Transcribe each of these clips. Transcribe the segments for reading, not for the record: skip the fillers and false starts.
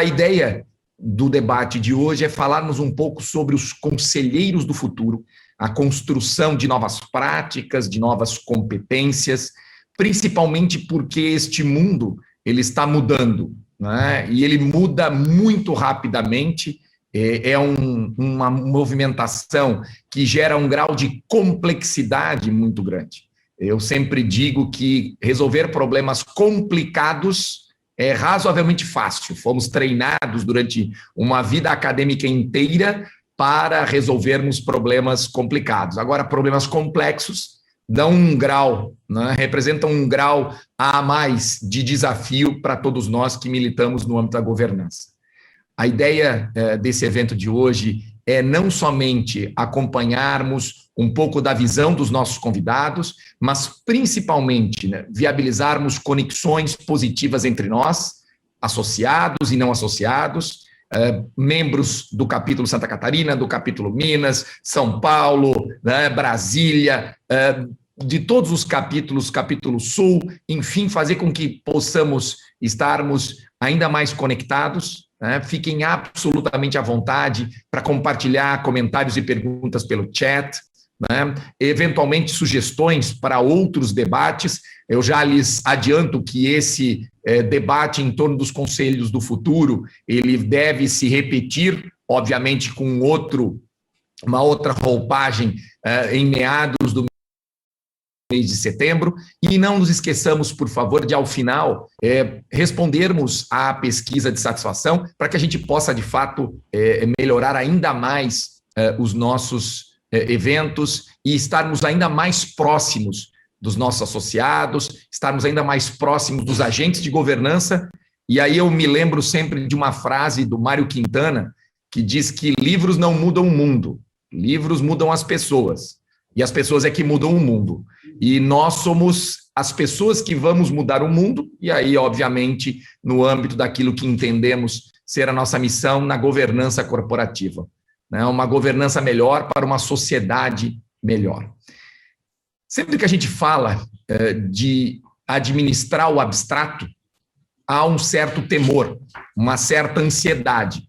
a ideia do debate de hoje é falarmos um pouco sobre os conselheiros do futuro, a construção de novas práticas, de novas competências, principalmente porque este mundo ele está mudando, né? E ele muda muito rapidamente, uma movimentação que gera um grau de complexidade muito grande. Eu sempre digo que resolver problemas complicados é razoavelmente fácil. Fomos treinados durante uma vida acadêmica inteira para resolvermos problemas complicados. Agora, problemas complexos dão um grau, né, representam um grau a mais de desafio para todos nós que militamos no âmbito da governança. A ideia desse evento de hoje é não somente acompanharmos um pouco da visão dos nossos convidados, mas principalmente, né, viabilizarmos conexões positivas entre nós, associados e não associados, membros do capítulo Santa Catarina, do capítulo Minas, São Paulo, né, Brasília, de todos os capítulos, capítulo Sul, enfim, fazer com que possamos estarmos ainda mais conectados. Fiquem absolutamente à vontade para compartilhar comentários e perguntas pelo chat, né? Eventualmente sugestões para outros debates. Eu já lhes adianto que esse debate em torno dos conselhos do futuro, ele deve se repetir, obviamente com uma outra roupagem em meados do mês de setembro, e não nos esqueçamos, por favor, de, ao final, respondermos à pesquisa de satisfação para que a gente possa, de fato, melhorar ainda mais os nossos eventos e estarmos ainda mais próximos dos nossos associados, estarmos ainda mais próximos dos agentes de governança. E aí eu me lembro sempre de uma frase do Mário Quintana, que diz que livros não mudam o mundo, livros mudam as pessoas, e as pessoas é que mudam o mundo. E nós somos as pessoas que vamos mudar o mundo, e aí, obviamente, no âmbito daquilo que entendemos ser a nossa missão na governança corporativa, né? Uma governança melhor para uma sociedade melhor. Sempre que a gente fala de administrar o abstrato, há um certo temor, uma certa ansiedade.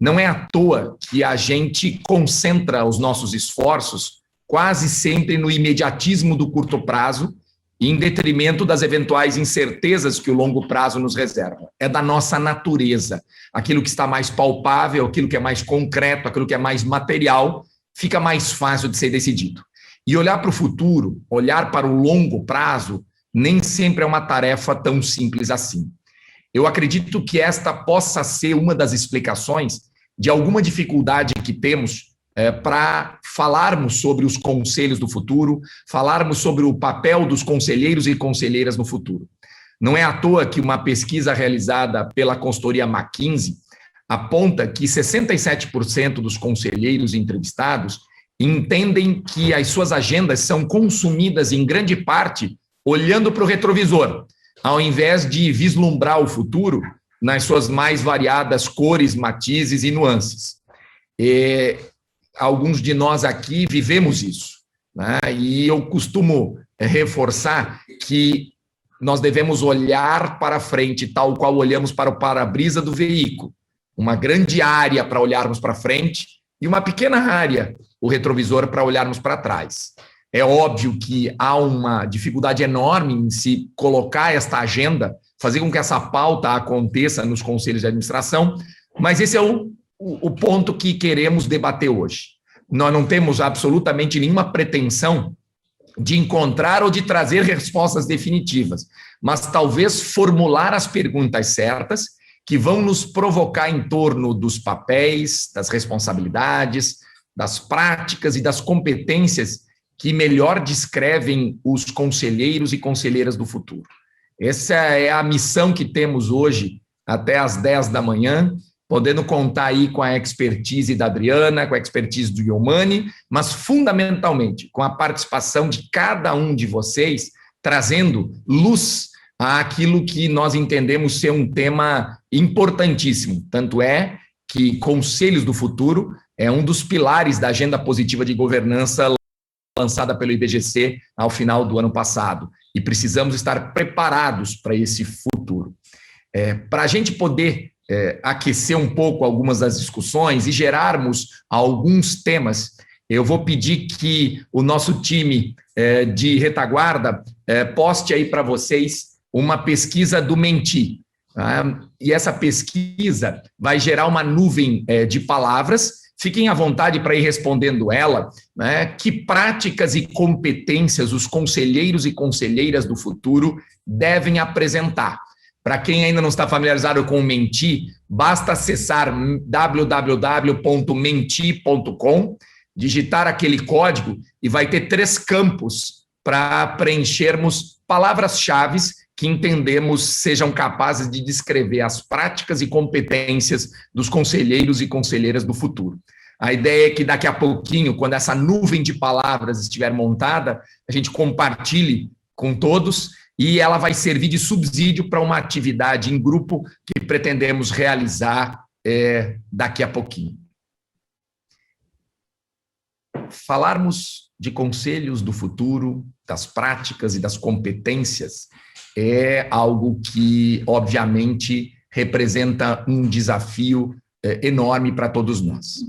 Não é à toa que a gente concentra os nossos esforços quase sempre no imediatismo do curto prazo, em detrimento das eventuais incertezas que o longo prazo nos reserva. É da nossa natureza. Aquilo que está mais palpável, aquilo que é mais concreto, aquilo que é mais material, fica mais fácil de ser decidido. E olhar para o futuro, olhar para o longo prazo, nem sempre é uma tarefa tão simples assim. Eu acredito que esta possa ser uma das explicações de alguma dificuldade que temos para falarmos sobre os conselhos do futuro, falarmos sobre o papel dos conselheiros e conselheiras no futuro. Não é à toa que uma pesquisa realizada pela consultoria McKinsey aponta que 67% dos conselheiros entrevistados entendem que as suas agendas são consumidas em grande parte olhando para o retrovisor, ao invés de vislumbrar o futuro nas suas mais variadas cores, matizes e nuances. Alguns de nós aqui vivemos isso, né? E eu costumo reforçar que nós devemos olhar para frente, tal qual olhamos para o para-brisa do veículo. Uma grande área para olharmos para frente e uma pequena área, o retrovisor, para olharmos para trás. É óbvio que há uma dificuldade enorme em se colocar esta agenda, fazer com que essa pauta aconteça nos conselhos de administração, mas esse é o ponto que queremos debater hoje. Nós não temos absolutamente nenhuma pretensão de encontrar ou de trazer respostas definitivas, mas talvez formular as perguntas certas que vão nos provocar em torno dos papéis, das responsabilidades, das práticas e das competências que melhor descrevem os conselheiros e conselheiras do futuro. Essa é a missão que temos hoje, até às 10 da manhã, podendo contar aí com a expertise da Adriana, com a expertise do Yomani, mas fundamentalmente com a participação de cada um de vocês, trazendo luz àquilo que nós entendemos ser um tema importantíssimo. Tanto é que Conselhos do Futuro é um dos pilares da Agenda Positiva de Governança lançada pelo IBGC ao final do ano passado. E precisamos estar preparados para esse futuro. Para a gente poder aquecer um pouco algumas das discussões e gerarmos alguns temas, eu vou pedir que o nosso time de retaguarda poste aí para vocês uma pesquisa do Menti. Tá? E essa pesquisa vai gerar uma nuvem de palavras. Fiquem à vontade para ir respondendo ela, né? Que práticas e competências os conselheiros e conselheiras do futuro devem apresentar. Para quem ainda não está familiarizado com o Menti, basta acessar www.menti.com, digitar aquele código e vai ter 3 campos para preenchermos palavras-chave que entendemos sejam capazes de descrever as práticas e competências dos conselheiros e conselheiras do futuro. A ideia é que daqui a pouquinho, quando essa nuvem de palavras estiver montada, a gente compartilhe com todos e ela vai servir de subsídio para uma atividade em grupo que pretendemos realizar daqui a pouquinho. Falarmos de conselhos do futuro, das práticas e das competências é algo que, obviamente, representa um desafio enorme para todos nós.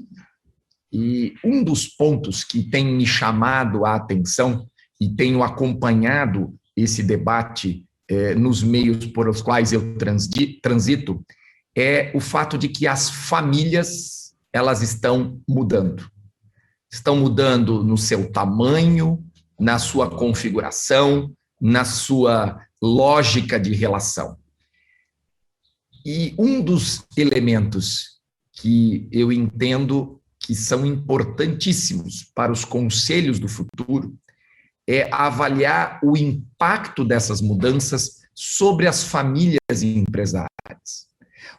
E um dos pontos que tem me chamado a atenção e tenho acompanhado esse debate nos meios por os quais eu transito é o fato de que as famílias, elas estão mudando. Estão mudando no seu tamanho, na sua configuração, na sua lógica de relação. E um dos elementos que eu entendo que são importantíssimos para os conselhos do futuro é avaliar o impacto dessas mudanças sobre as famílias empresárias.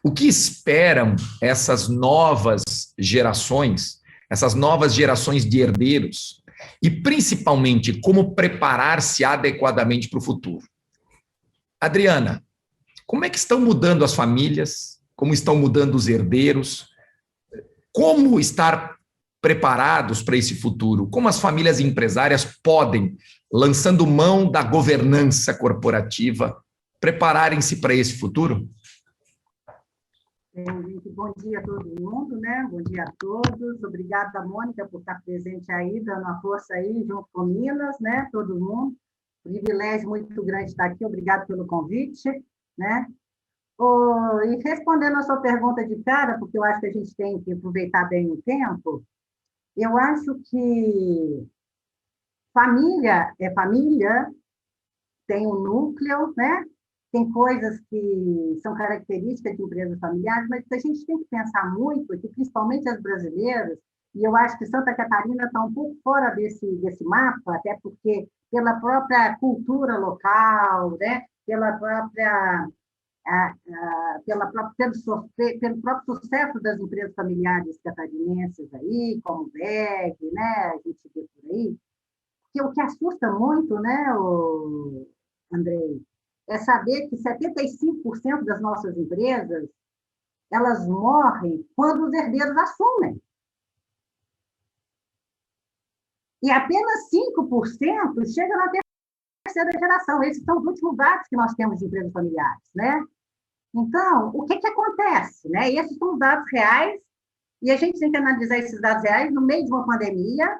O que esperam essas novas gerações de herdeiros, e principalmente como preparar-se adequadamente para o futuro. Adriana, como é que estão mudando as famílias? Como estão mudando os herdeiros? Como estar preparados para esse futuro? Como as famílias empresárias podem, lançando mão da governança corporativa, prepararem-se para esse futuro? Bom dia a todo mundo, né? Bom dia a todos. Obrigada, Mônica, por estar presente aí, dando a força aí, junto com Minas, né? Todo mundo. Privilégio muito grande estar aqui. Obrigado pelo convite, né? E respondendo a sua pergunta de cara, porque eu acho que a gente tem que aproveitar bem o tempo, eu acho que família é família, tem um núcleo, né? Tem coisas que são características de empresas familiares, mas a gente tem que pensar muito, que principalmente as brasileiras, e eu acho que Santa Catarina está um pouco fora desse mapa, até porque pela própria cultura local, né? pelo próprio sucesso das empresas familiares catarinenses aí, como o VEG, né? A gente vê por aí, que o que assusta muito, né, Andrei, é saber que 75% das nossas empresas, elas morrem quando os herdeiros assumem. E apenas 5% chegam na terceira geração. Esses são os últimos dados que nós temos de empresas familiares, né? Então, o que acontece? Né? Esses são os dados reais, e a gente tem que analisar esses dados reais no meio de uma pandemia,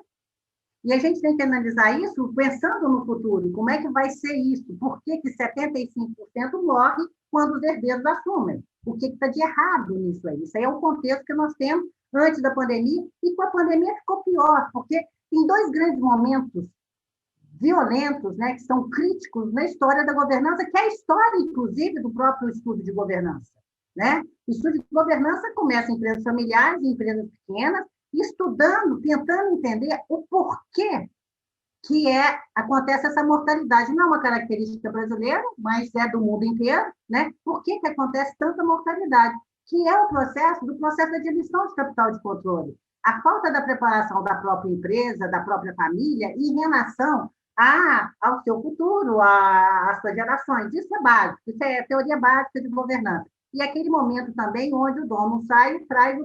e a gente tem que analisar isso pensando no futuro. Como é que vai ser isso? Por que 75% morre quando os herdeiros assumem? O que está de errado nisso aí? Isso aí é o contexto que nós temos antes da pandemia, e com a pandemia ficou pior, porque tem 2 grandes momentos violentos, né, que são críticos na história da governança, que é a história, inclusive, do próprio estudo de governança. Né? O estudo de governança começa em empresas familiares, em empresas pequenas, estudando, tentando entender o porquê que acontece essa mortalidade. Não é uma característica brasileira, mas é do mundo inteiro. Né? Por que acontece tanta mortalidade? Que é o processo da diluição de capital de controle. A falta da preparação da própria empresa, da própria família, em relação ao seu futuro, às suas gerações. Isso é básico, isso é teoria básica de governança. E aquele momento também onde o dono sai e traz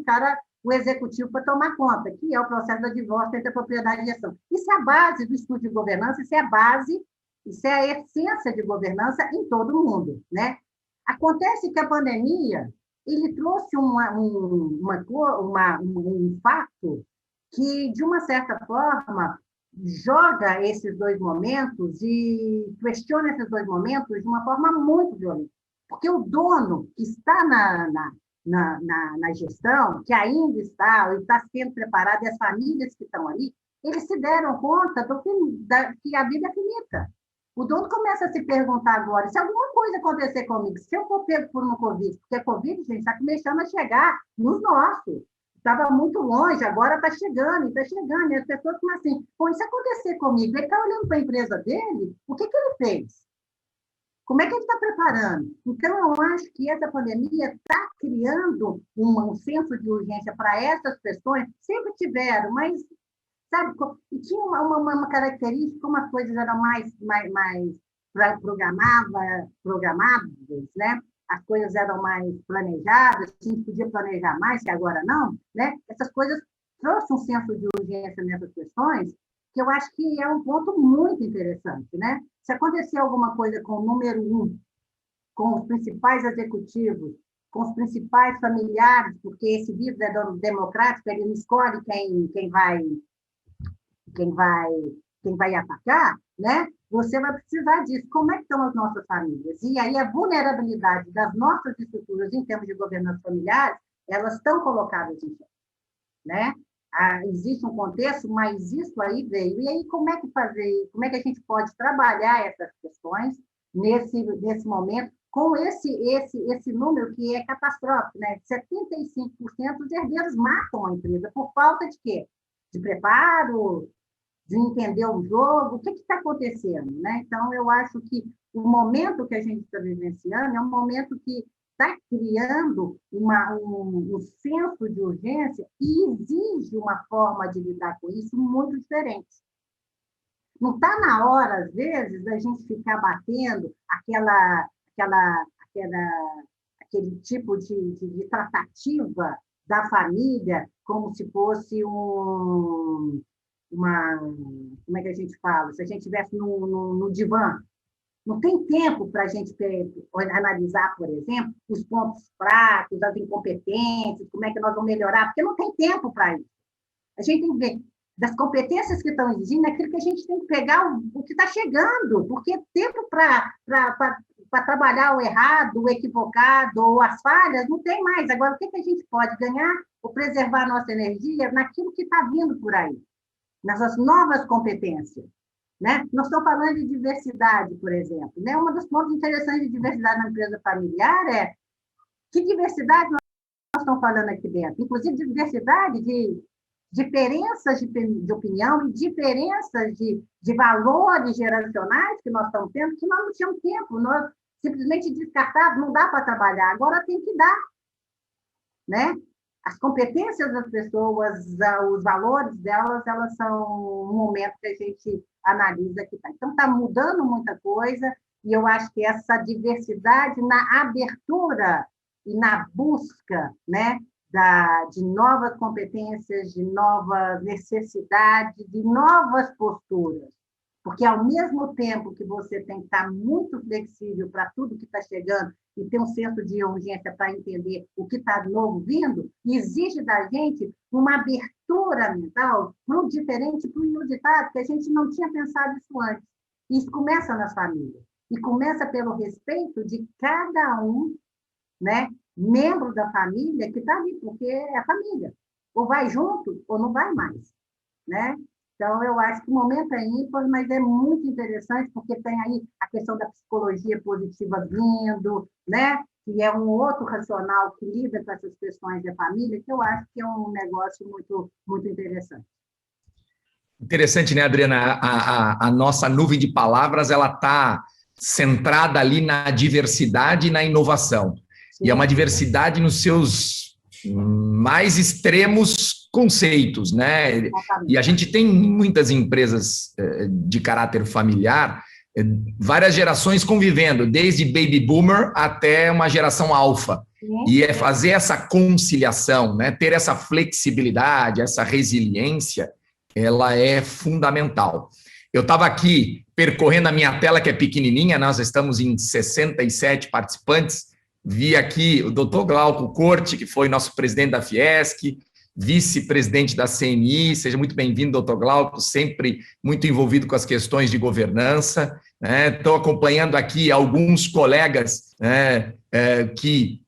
o executivo para tomar conta, que é o processo da divórcio entre a propriedade e a gestão. Isso é a base do estudo de governança, isso é a base, isso é a essência de governança em todo o mundo. Né? Acontece que a pandemia, ele trouxe um fato que, de uma certa forma, joga esses dois momentos e questiona esses dois momentos de uma forma muito violenta. Porque o dono que está na gestão, que ainda está, ou está sendo preparado, e as famílias que estão ali, eles se deram conta que a vida é finita. O dono começa a se perguntar agora, se alguma coisa acontecer comigo, se eu for pego por uma Covid, porque a Covid, gente, está começando a chegar nos nossos. Estava muito longe, agora está chegando, e as pessoas ficam assim, pô, e se acontecer comigo? Ele está olhando para a empresa dele, o que ele fez? Como é que ele está preparando? Então, eu acho que essa pandemia está criando um senso de urgência para essas questões, sempre tiveram, mas sabe? E tinha uma característica, como as coisas eram mais programáveis, né? As coisas eram mais planejadas, a gente podia planejar mais, que agora não, né? Essas coisas trouxeram um senso de urgência nessas questões, que eu acho que é um ponto muito interessante, né? Se acontecer alguma coisa com o número 1, com os principais executivos, com os principais familiares, porque esse vírus é democrático, ele não escolhe quem vai atacar, né? Você vai precisar disso. Como é que estão as nossas famílias? E aí a vulnerabilidade das nossas estruturas em termos de governança familiar, elas estão colocadas em xeque, né? Existe um contexto, mas isso aí veio. E aí como é que a gente pode trabalhar essas questões nesse momento com esse número que é catastrófico, né? 75% dos herdeiros matam a empresa por falta de quê? De preparo, de entender o jogo, o que está acontecendo, né? Então, eu acho que o momento que a gente está vivenciando é um momento que está criando um senso de urgência e exige uma forma de lidar com isso muito diferente. Não está na hora, às vezes, da gente ficar batendo aquele tipo de tratativa da família como se fosse como é que a gente fala? Se a gente estivesse no divã. Não tem tempo para a gente analisar, por exemplo, os pontos fracos, as incompetências, como é que nós vamos melhorar, porque não tem tempo para isso. A gente tem que ver das competências que estão exigindo, aquilo que a gente tem que pegar o que está chegando, porque tempo para trabalhar o errado, o equivocado, ou as falhas, não tem mais. Agora, o que a gente pode ganhar ou preservar a nossa energia naquilo que está vindo por aí, nessas novas competências, né? Nós estamos falando de diversidade, por exemplo, né? Um dos pontos interessantes de diversidade na empresa familiar é que diversidade nós estamos falando aqui dentro, inclusive diversidade de diferenças de opinião e diferenças de valores geracionais que nós estamos tendo, que nós não tínhamos tempo, nós simplesmente descartamos, não dá para trabalhar, agora tem que dar, né? As competências das pessoas, os valores delas, elas são um momento que a gente analisa que está. Então, está mudando muita coisa, e eu acho que essa diversidade na abertura e na busca, né, de novas competências, de novas necessidades, de novas posturas. Porque, ao mesmo tempo que você tem que estar muito flexível para tudo que está chegando e ter um senso de urgência para entender o que está novo vindo, exige da gente uma abertura mental para o diferente, para o inusitado, que a gente não tinha pensado isso antes. Isso começa nas famílias. E começa pelo respeito de cada um, né, membro da família que está ali, porque é a família. Ou vai junto, ou não vai mais, né? Então, eu acho que o momento é ímpar, mas é muito interessante, porque tem aí a questão da psicologia positiva vindo, né? Que é um outro racional que lida com essas questões da família, que eu acho que é um negócio muito, muito interessante. Interessante, né, Adriana? A nossa nuvem de palavras, ela está centrada ali na diversidade e na inovação. Sim. E é uma diversidade nos seus mais extremos conceitos, né? E a gente tem muitas empresas de caráter familiar, várias gerações convivendo, desde baby boomer até uma geração alfa. E é fazer essa conciliação, né? Ter essa flexibilidade, essa resiliência, ela é fundamental. Eu estava aqui percorrendo a minha tela, que é pequenininha, nós estamos em 67 participantes, Vi aqui o doutor Glauco Corte, que foi nosso presidente da Fiesc, vice-presidente da CNI. Seja muito bem-vindo, doutor Glauco, sempre muito envolvido com as questões de governança. Estou acompanhando aqui alguns colegas que,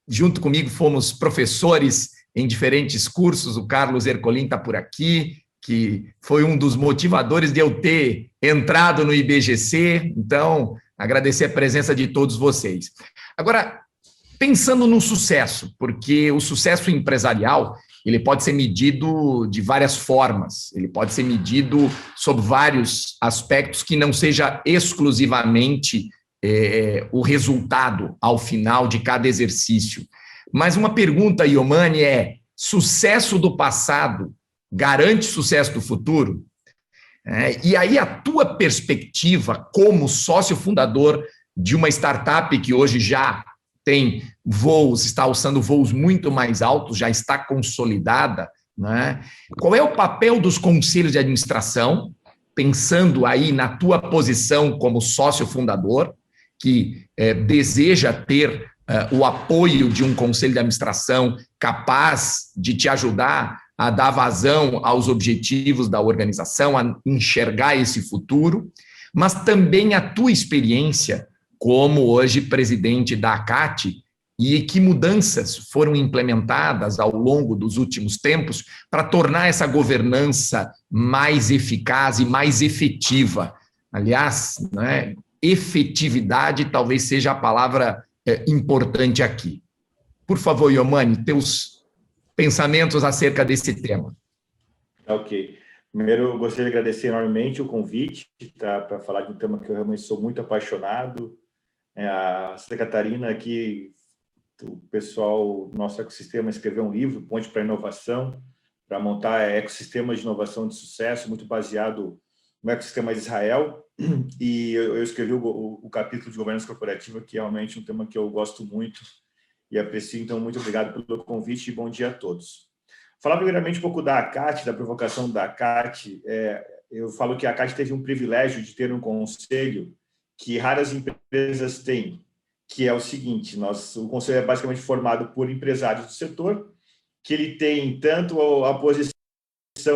junto comigo, fomos professores em diferentes cursos. O Carlos Ercolim está por aqui, que foi um dos motivadores de eu ter entrado no IBGC. Então, agradecer a presença de todos vocês. Agora, pensando no sucesso, porque o sucesso empresarial ele pode ser medido de várias formas, ele pode ser medido sob vários aspectos que não seja exclusivamente o resultado ao final de cada exercício. Mas uma pergunta, Iomane, é: sucesso do passado garante sucesso do futuro? E aí a tua perspectiva como sócio fundador de uma startup que hoje já tem voos, está alçando voos muito mais altos, já está consolidada, né? Qual é o papel dos conselhos de administração, pensando aí na tua posição como sócio fundador, que deseja ter o apoio de um conselho de administração capaz de te ajudar a dar vazão aos objetivos da organização, a enxergar esse futuro, mas também a tua experiência como hoje presidente da ACAT e que mudanças foram implementadas ao longo dos últimos tempos para tornar essa governança mais eficaz e mais efetiva. Aliás, né, efetividade talvez seja a palavra importante aqui. Por favor, Iomane, teus pensamentos acerca desse tema. Ok. Primeiro, eu gostaria de agradecer enormemente o convite para falar de um tema que eu realmente sou muito apaixonado. A Santa Catarina aqui, o pessoal do nosso ecossistema escreveu um livro, Ponte para a Inovação, para montar ecossistemas de inovação de sucesso, muito baseado no ecossistema de Israel. E eu escrevi o capítulo de governança corporativa, que é realmente um tema que eu gosto muito e aprecio. Então, muito obrigado pelo convite e bom dia a todos. Falar primeiramente um pouco da ACAT, da provocação da ACAT. Eu falo que a ACAT teve um privilégio de ter um conselho que raras empresas têm, que é o seguinte: o conselho é basicamente formado por empresários do setor, que ele tem tanto a posição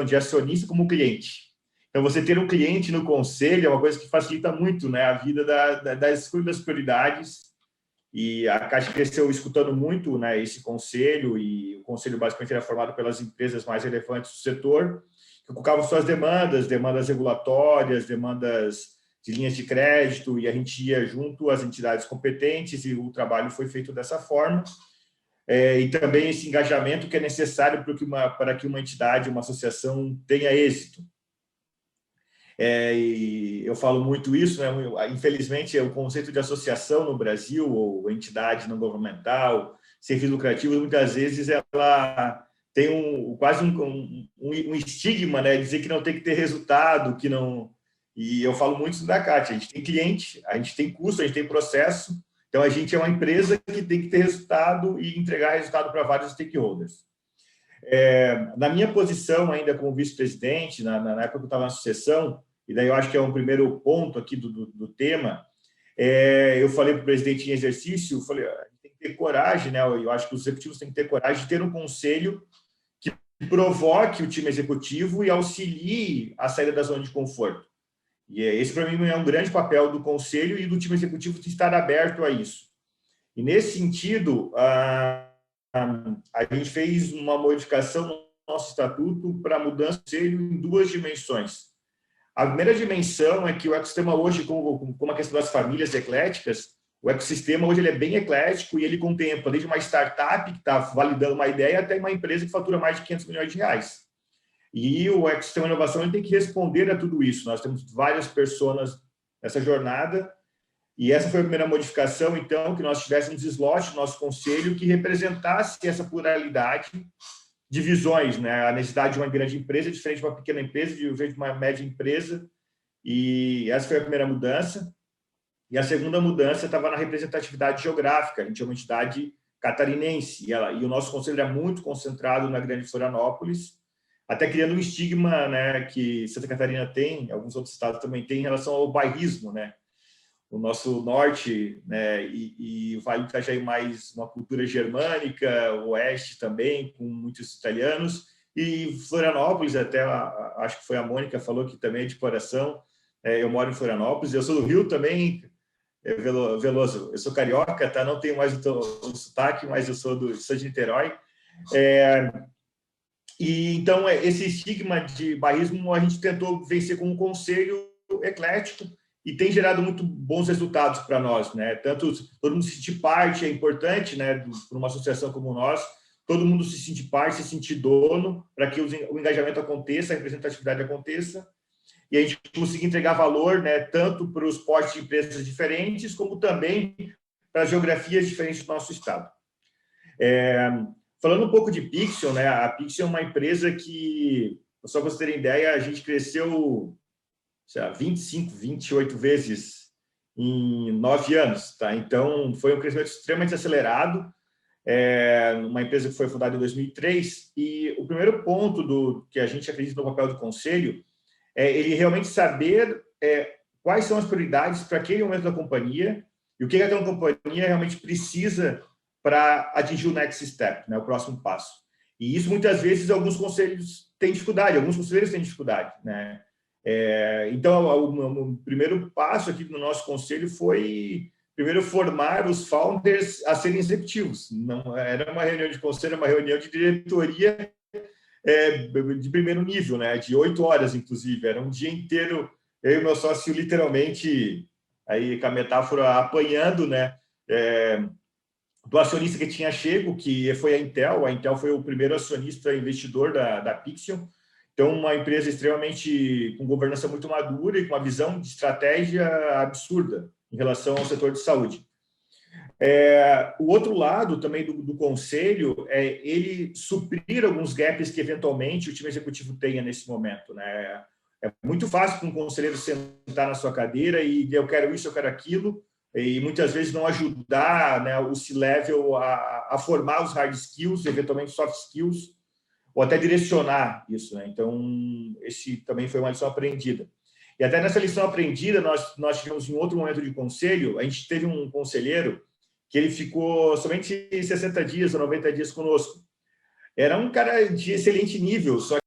de acionista como cliente. Então, você ter um cliente no conselho é uma coisa que facilita muito, né, a vida das escolhas das prioridades. E a Caixa cresceu escutando muito, né, esse conselho, e o conselho basicamente era formado pelas empresas mais relevantes do setor, que colocavam suas demandas regulatórias, demandas de linhas de crédito, e a gente ia junto às entidades competentes, e o trabalho foi feito dessa forma. E também esse engajamento que é necessário para que uma entidade, uma associação tenha êxito. E eu falo muito isso, né? Infelizmente, o conceito de associação no Brasil, ou entidade não governamental, sem fins lucrativos, muitas vezes ela tem quase um estigma, né? Dizer que não tem que ter resultado, que não... E eu falo muito isso da CAT: a gente tem cliente, a gente tem custo, a gente tem processo, então a gente é uma empresa que tem que ter resultado e entregar resultado para vários stakeholders. Na minha posição ainda como vice-presidente, na época que eu estava na sucessão, e daí eu acho que é um primeiro ponto aqui do tema, eu falei para o presidente em exercício, falei: a gente tem que ter coragem, né? Eu acho que os executivos têm que ter coragem de ter um conselho que provoque o time executivo e auxilie a saída da zona de conforto. E esse, para mim, é um grande papel do conselho e do time executivo de estar aberto a isso. E, nesse sentido, a gente fez uma modificação no nosso estatuto para a mudança do conselho em duas dimensões. A primeira dimensão é que o ecossistema hoje, como a questão das famílias ecléticas, o ecossistema hoje ele é bem eclético e ele contempla desde uma startup que está validando uma ideia até uma empresa que fatura mais de 500 milhões de reais. E o ecossistema de inovação ele tem que responder a tudo isso. Nós temos várias pessoas nessa jornada. E essa foi a primeira modificação, então, que nós tivéssemos slot no nosso conselho que representasse essa pluralidade de visões, né? A necessidade de uma grande empresa diferente de uma pequena empresa, diferente de uma média empresa. E essa foi a primeira mudança. E a segunda mudança estava na representatividade geográfica. A gente é uma entidade catarinense, e o nosso conselho é muito concentrado na Grande Florianópolis, até criando um estigma, né, que Santa Catarina tem, alguns outros estados também têm, em relação ao bairrismo, né? o nosso norte, né, e o Vale do Itajaí mais uma cultura germânica, o oeste também, com muitos italianos, e Florianópolis, até acho que foi a Mônica falou que também é de coração, eu moro em Florianópolis, eu sou do Rio também, Veloso, eu sou carioca, tá? Não tenho mais o sotaque, mas eu sou de Niterói. E então, esse estigma de bairrismo a gente tentou vencer com um conselho eclético e tem gerado muito bons resultados para nós, né? Tanto todo mundo se sentir parte é importante, né? Para uma associação como nós, todo mundo se sentir parte, se sentir dono, para que o engajamento aconteça, a representatividade aconteça, e a gente conseguir entregar valor, né? Tanto para os portes de empresas diferentes, como também para as geografias diferentes do nosso estado. Falando um pouco de Pixion, né? A Pixion é uma empresa que, só para vocês terem ideia, a gente cresceu 25, 28 vezes em 9 anos, tá? Então, foi um crescimento extremamente acelerado, uma empresa que foi fundada em 2003, e o primeiro ponto que a gente acredita no papel do conselho é ele realmente saber quais são as prioridades para aquele momento da companhia e o que aquela companhia realmente precisa para atingir o next step, né, o próximo passo. E isso, muitas vezes, alguns conselhos têm dificuldade, alguns conselheiros têm dificuldade, né? Então, o primeiro passo aqui no nosso conselho foi, primeiro, formar os founders a serem executivos. Não era uma reunião de conselho, era uma reunião de diretoria de primeiro nível, né? De 8 horas, inclusive. Era um dia inteiro, eu e meu sócio, literalmente, aí, com a metáfora, apanhando, né? Do acionista que tinha chego, que foi a Intel. A Intel foi o primeiro acionista investidor da Pixion. Então, uma empresa extremamente com governança muito madura e com uma visão de estratégia absurda em relação ao setor de saúde. O outro lado também do conselho é ele suprir alguns gaps que, eventualmente, o time executivo tenha nesse momento, né? É muito fácil para um conselheiro sentar na sua cadeira e eu quero isso, eu quero aquilo, e muitas vezes não ajudar, né, o C-level a formar os hard skills, eventualmente soft skills, ou até direcionar isso, né? Então, esse também foi uma lição aprendida. E até nessa lição aprendida, nós tivemos em outro momento de conselho, a gente teve um conselheiro que ele ficou somente 60 dias ou 90 dias conosco. Era um cara de excelente nível, só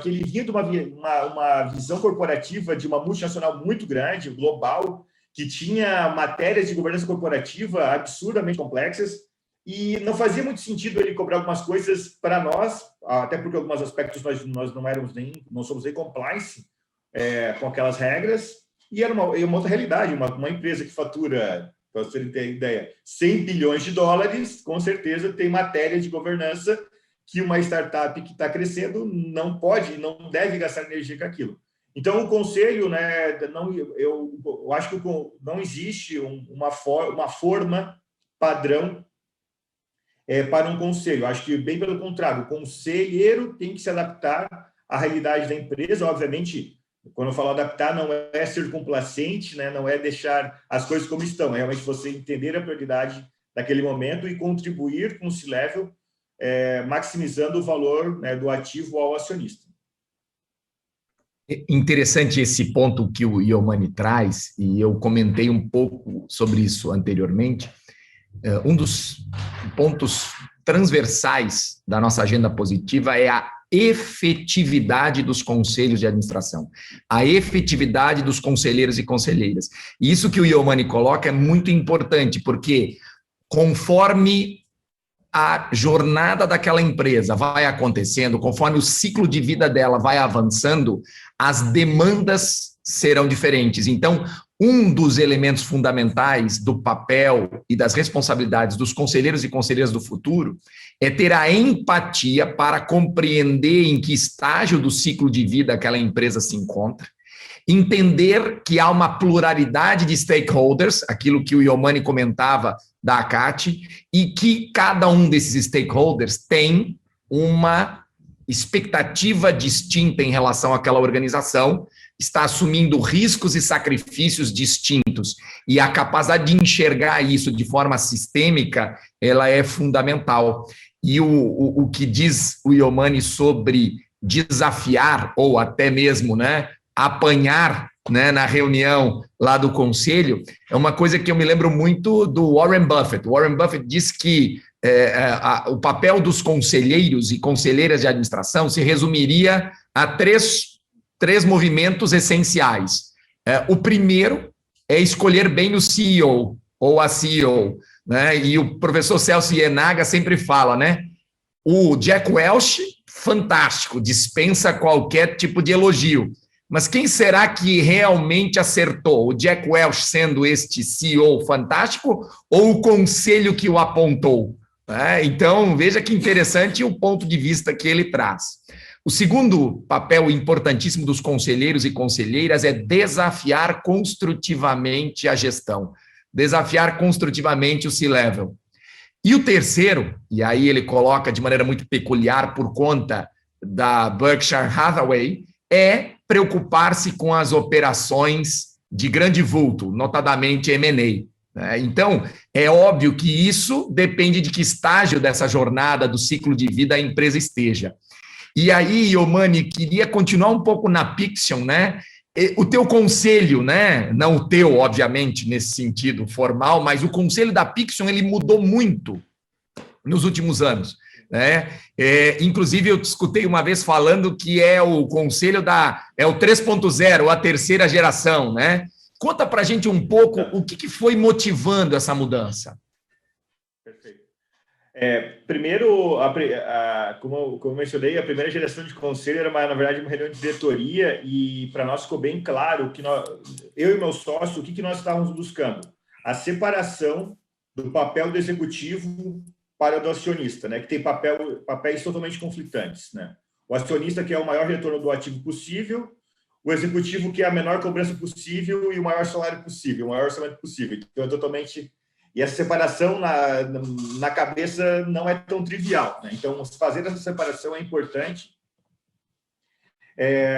que ele vinha de uma visão corporativa de uma multinacional muito grande, global, que tinha matérias de governança corporativa absurdamente complexas, e não fazia muito sentido ele cobrar algumas coisas para nós, até porque alguns aspectos nós não somos nem compliance com aquelas regras, e era uma outra realidade, uma empresa que fatura, para você ter ideia, 100 bilhões de dólares, com certeza tem matéria de governança que uma startup que está crescendo não pode, não deve gastar energia com aquilo. Então, o conselho, né, eu acho que não existe uma forma padrão para um conselho. Acho que, bem pelo contrário, o conselheiro tem que se adaptar à realidade da empresa. Obviamente, quando eu falo adaptar, não é ser complacente, né? Não é deixar as coisas como estão, é realmente você entender a prioridade daquele momento e contribuir com o C-Level, maximizando o valor, né, do ativo ao acionista. Interessante esse ponto que o Iomani traz, e eu comentei um pouco sobre isso anteriormente. Um dos pontos transversais da nossa agenda positiva é a efetividade dos conselhos de administração, a efetividade dos conselheiros e conselheiras. E isso que o Iomani coloca é muito importante, porque conforme a jornada daquela empresa vai acontecendo, conforme o ciclo de vida dela vai avançando, as demandas serão diferentes. Então, um dos elementos fundamentais do papel e das responsabilidades dos conselheiros e conselheiras do futuro é ter a empatia para compreender em que estágio do ciclo de vida aquela empresa se encontra, entender que há uma pluralidade de stakeholders, aquilo que o Iomani comentava da ACAT, e que cada um desses stakeholders tem uma expectativa distinta em relação àquela organização, está assumindo riscos e sacrifícios distintos, e a capacidade de enxergar isso de forma sistêmica, ela é fundamental. E o que diz o Iomani sobre desafiar, ou até mesmo, né, apanhar né, na reunião lá do conselho, é uma coisa que eu me lembro muito do Warren Buffett. O Warren Buffett diz que o papel dos conselheiros e conselheiras de administração se resumiria a três movimentos essenciais. O primeiro é escolher bem o CEO ou a CEO, né? E o professor Celso Ienaga sempre fala, né? O Jack Welch, fantástico, dispensa qualquer tipo de elogio. Mas quem será que realmente acertou? O Jack Welch sendo este CEO fantástico ou o conselho que o apontou? Então, veja que interessante o ponto de vista que ele traz. O segundo papel importantíssimo dos conselheiros e conselheiras é desafiar construtivamente a gestão, desafiar construtivamente o C-Level. E o terceiro, e aí ele coloca de maneira muito peculiar por conta da Berkshire Hathaway, é preocupar-se com as operações de grande vulto, notadamente M&A. Então, é óbvio que isso depende de que estágio dessa jornada do ciclo de vida a empresa esteja. E aí, Iomani, queria continuar um pouco na Pixion, né? O teu conselho, né? Não o teu, obviamente, nesse sentido formal, mas o conselho da Pixion, ele mudou muito nos últimos anos, né? Inclusive, eu te escutei uma vez falando que é o conselho é o 3.0, a terceira geração, né? Conta para a gente um pouco o que foi motivando essa mudança. Perfeito. Primeiro, como eu mencionei, a primeira geração de conselho era, na verdade, uma reunião de diretoria e para nós ficou bem claro que eu e meu sócio, o que nós estávamos buscando? A separação do papel do executivo para o do acionista, né? Que tem papéis totalmente conflitantes, né? O acionista que é o maior retorno do ativo possível, o executivo que é a menor cobrança possível e o maior salário possível, o maior orçamento possível. Então, é totalmente... E essa separação na cabeça não é tão trivial, né? Então, fazer essa separação é importante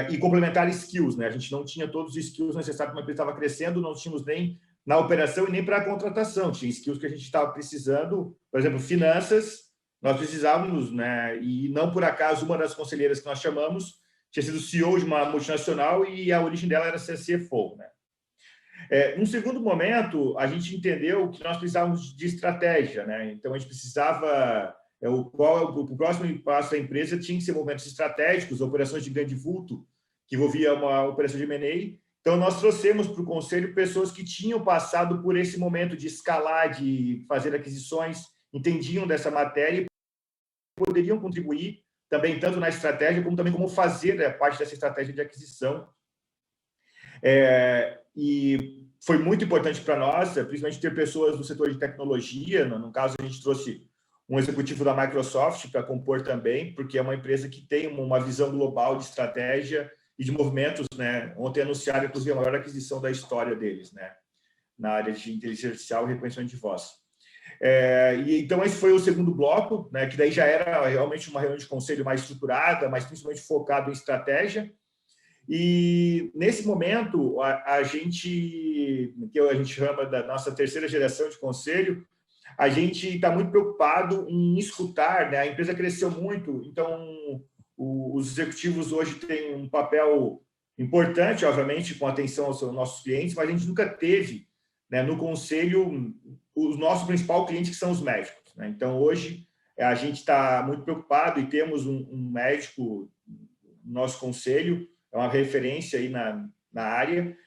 e complementar skills, né? A gente não tinha todos os skills necessários para uma empresa estava crescendo, não tínhamos nem na operação e nem para a contratação. Tinha skills que a gente estava precisando, por exemplo, finanças, nós precisávamos, né? E não por acaso uma das conselheiras que nós chamamos tinha sido CEO de uma multinacional e a origem dela era ser CFO, né? Num segundo momento, a gente entendeu que nós precisávamos de estratégia, né? Então, a gente precisava... O próximo passo da empresa tinha que ser movimentos estratégicos, operações de grande vulto, que envolvia uma operação de M&A. Então, nós trouxemos para o conselho pessoas que tinham passado por esse momento de escalar, de fazer aquisições, entendiam dessa matéria e poderiam contribuir também tanto na estratégia como também como fazer parte dessa estratégia de aquisição. E foi muito importante para nós, principalmente ter pessoas do setor de tecnologia. No caso, a gente trouxe um executivo da Microsoft para compor também, porque é uma empresa que tem uma visão global de estratégia e de movimentos, né? Ontem anunciaram, inclusive, a maior aquisição da história deles, né? Na área de inteligência artificial e reconhecimento de voz. Então, esse foi o segundo bloco, né? Que daí já era realmente uma reunião de conselho mais estruturada, mas principalmente focado em estratégia. E, nesse momento, a gente chama da nossa terceira geração de conselho, a gente está muito preocupado em escutar, né? A empresa cresceu muito, então os executivos hoje têm um papel importante, obviamente, com atenção aos nossos clientes, mas a gente nunca teve, né, no conselho o nosso principal cliente, que são os médicos, né? Então, hoje, a gente está muito preocupado e temos um médico no nosso conselho, é uma referência aí na área,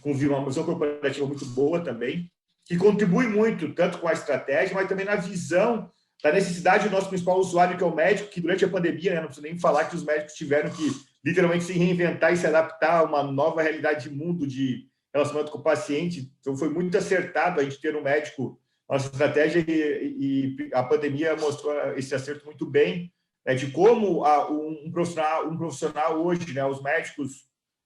com uma visão corporativa muito boa também, que contribui muito, tanto com a estratégia, mas também na visão da necessidade do nosso principal usuário, que é o médico, que durante a pandemia, né, não preciso nem falar que os médicos tiveram que literalmente se reinventar e se adaptar a uma nova realidade de mundo de relacionamento com o paciente. Então, foi muito acertado a gente ter um médico, nossa estratégia, e a pandemia mostrou esse acerto muito bem, né, de como um profissional hoje, né, os médicos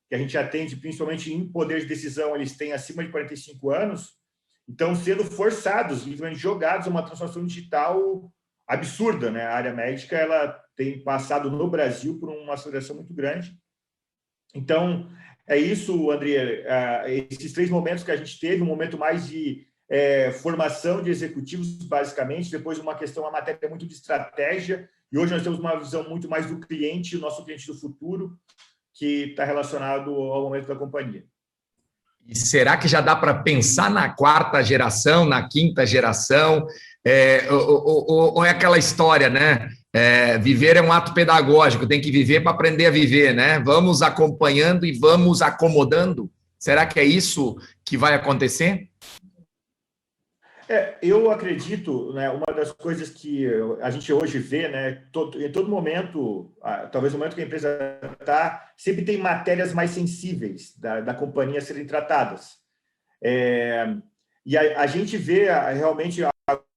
que a gente atende, principalmente em poder de decisão, eles têm acima de 45 anos, então sendo forçados, literalmente jogados a uma transformação digital absurda, né? A área médica, ela tem passado no Brasil por uma aceleração muito grande. Então, é isso, André, esses três momentos que a gente teve, um momento mais de formação de executivos, basicamente, depois uma matéria muito de estratégia, e hoje nós temos uma visão muito mais do cliente, o nosso cliente do futuro, que está relacionado ao momento da companhia. E será que já dá para pensar na quarta geração, na quinta geração? Ou é aquela história, né? Viver é um ato pedagógico, tem que viver para aprender a viver, né? Vamos acompanhando e vamos acomodando. Será que é isso que vai acontecer? Eu acredito, né, uma das coisas que a gente hoje vê, né, em todo momento, talvez no momento que a empresa está, sempre tem matérias mais sensíveis da companhia serem tratadas. E a gente vê realmente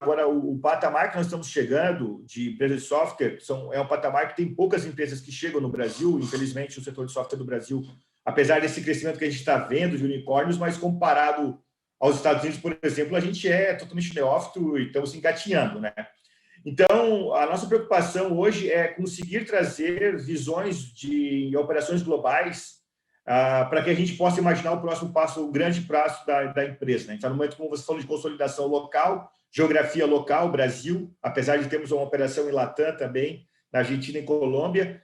agora o patamar que nós estamos chegando de empresas de software, é um patamar que tem poucas empresas que chegam no Brasil, infelizmente o setor de software do Brasil, apesar desse crescimento que a gente está vendo de unicórnios, mas comparado aos Estados Unidos, por exemplo, a gente é totalmente neófito e estamos engatinhando, né? Então, a nossa preocupação hoje é conseguir trazer visões de operações globais para que a gente possa imaginar o próximo passo, o grande passo da empresa, né? Então, no momento, como você falou, de consolidação local, geografia local, Brasil, apesar de termos uma operação em Latam também, na Argentina e Colômbia,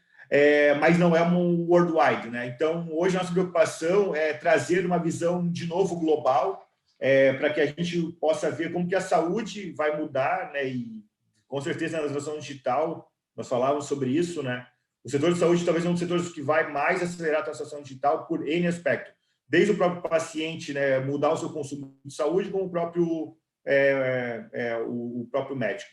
mas não é um worldwide, né? Então, hoje, a nossa preocupação é trazer uma visão, de novo, global, para que a gente possa ver como que a saúde vai mudar, né? E, com certeza, na transição digital, nós falávamos sobre isso, né? O setor de saúde talvez é um dos setores que vai mais acelerar a transição digital por N aspecto. Desde o próprio paciente, né, mudar o seu consumo de saúde, como o próprio médico.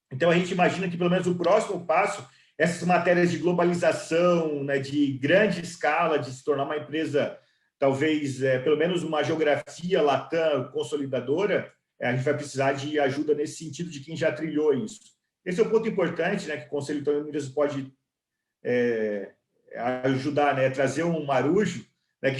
Então, a gente imagina que, pelo menos, o próximo passo, essas matérias de globalização, né, de grande escala, de se tornar uma empresa, talvez, pelo menos uma geografia Latam consolidadora, a gente vai precisar de ajuda nesse sentido de quem já trilhou isso. Esse é um ponto importante, né, que o Conselho de Empresas pode ajudar, né, trazer um marujo, né, que